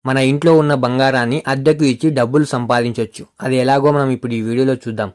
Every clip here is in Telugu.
మన ఇంట్లో ఉన్న బంగారాన్ని అద్దెకు ఇచ్చి డబ్బులు సంపాదించొచ్చు. అది ఎలాగో మనం ఇప్పుడు ఈ వీడియోలో చూద్దాం.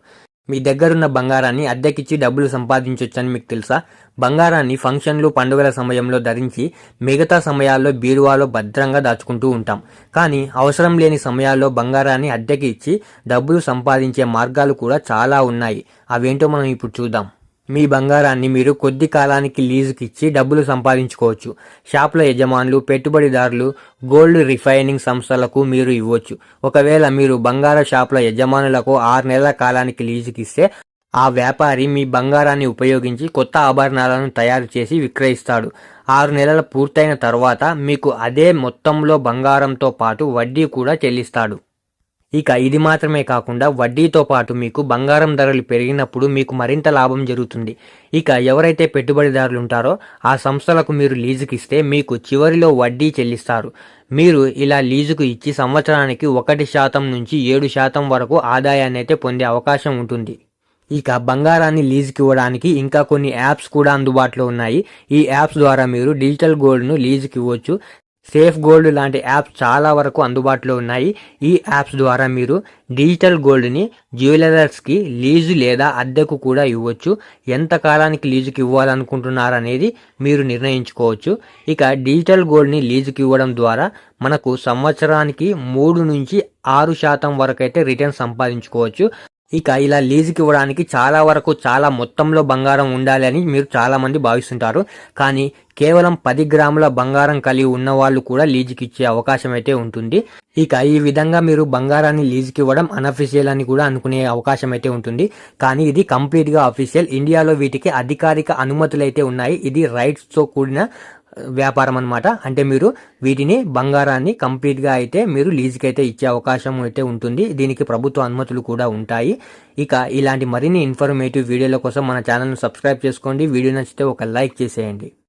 మీ దగ్గరున్న బంగారాన్ని అద్దెకిచ్చి డబ్బులు సంపాదించొచ్చని మీకు తెలుసా? బంగారాన్ని ఫంక్షన్లు, పండుగల సమయంలో ధరించి మిగతా సమయాల్లో బీరువాలో భద్రంగా దాచుకుంటూ ఉంటాం. కానీ అవసరం లేని సమయాల్లో బంగారాన్ని అద్దెకి ఇచ్చి డబ్బులు సంపాదించే మార్గాలు కూడా చాలా ఉన్నాయి. అవేంటో మనం ఇప్పుడు చూద్దాం. మీ బంగారాన్ని మీరు కొద్ది కాలానికి లీజుకి ఇచ్చి డబ్బులు సంపాదించుకోవచ్చు. షాపుల యజమానులు, పెట్టుబడిదారులు, గోల్డ్ రిఫైనింగ్ సంస్థలకు మీరు ఇవ్వచ్చు. ఒకవేళ మీరు బంగార షాపుల యజమానులకు 6 నెలల కాలానికి లీజుకి ఇస్తే ఆ వ్యాపారి మీ బంగారాన్ని ఉపయోగించి కొత్త ఆభరణాలను తయారు చేసి విక్రయిస్తాడు. 6 నెలలు పూర్తయిన తర్వాత మీకు అదే మొత్తంలో బంగారంతో పాటు వడ్డీ కూడా చెల్లిస్తాడు. ఇక ఇది మాత్రమే కాకుండా వడ్డీతో పాటు మీకు బంగారం ధరలు పెరిగినప్పుడు మీకు మరింత లాభం జరుగుతుంది. ఇక ఎవరైతే పెట్టుబడిదారులు ఉంటారో ఆ సంస్థలకు మీరు లీజుకి ఇస్తే మీకు చివరిలో వడ్డీ చెల్లిస్తారు. మీరు ఇలా లీజుకు ఇచ్చి సంవత్సరానికి 1% నుంచి 7% వరకు ఆదాయాన్ని అయితే పొందే అవకాశం ఉంటుంది. ఇక బంగారాన్ని లీజుకి ఇవ్వడానికి ఇంకా కొన్ని యాప్స్ కూడా అందుబాటులో ఉన్నాయి. ఈ యాప్స్ ద్వారా మీరు డిజిటల్ గోల్డ్ను లీజుకి ఇవ్వచ్చు. సేఫ్ గోల్డ్ లాంటి యాప్స్ చాలా వరకు అందుబాటులో ఉన్నాయి. ఈ యాప్స్ ద్వారా మీరు డిజిటల్ గోల్డ్ని జ్యువెలర్స్కి లీజు లేదా అద్దెకు కూడా ఇవ్వచ్చు. ఎంత కాలానికి లీజుకి ఇవ్వాలనుకుంటున్నారనేది మీరు నిర్ణయించుకోవచ్చు. ఇక డిజిటల్ గోల్డ్ని లీజుకి ఇవ్వడం ద్వారా మనకు సంవత్సరానికి 3 నుంచి 6% వరకు అయితే రిటర్న్ సంపాదించుకోవచ్చు. ఇక ఇలా లీజుకి ఇవ్వడానికి చాలా మొత్తంలో బంగారం ఉండాలి అని మీరు చాలామంది భావిస్తుంటారు. కానీ కేవలం 10 గ్రాముల బంగారం కలిగి ఉన్న వాళ్ళు కూడా లీజుకి ఇచ్చే అవకాశం అయితే ఉంటుంది. ఇక ఈ విధంగా మీరు బంగారాన్ని లీజుకి ఇవ్వడం అన్అఫీషియల్ అని కూడా అనుకునే అవకాశం అయితే ఉంటుంది. కానీ ఇది కంప్లీట్గా అఫీషియల్. ఇండియాలో వీటికి అధికారిక అనుమతులు అయితే ఉన్నాయి. ఇది రైట్స్తో కూడిన వ్యాపారం అన్నమాట. అంటే మీరు వీటిని బంగారాన్ని కంప్లీట్గా అయితే మీరు లీజుకి అయితే ఇచ్చే అవకాశం అయితే ఉంటుంది. దీనికి ప్రభుత్వ అనుమతులు కూడా ఉంటాయి. ఇక ఇలాంటి మరిన్ని ఇన్ఫర్మేటివ్ వీడియోల కోసం మన ఛానల్ను సబ్స్క్రైబ్ చేసుకోండి. వీడియో నచ్చితే ఒక లైక్ చేసేయండి.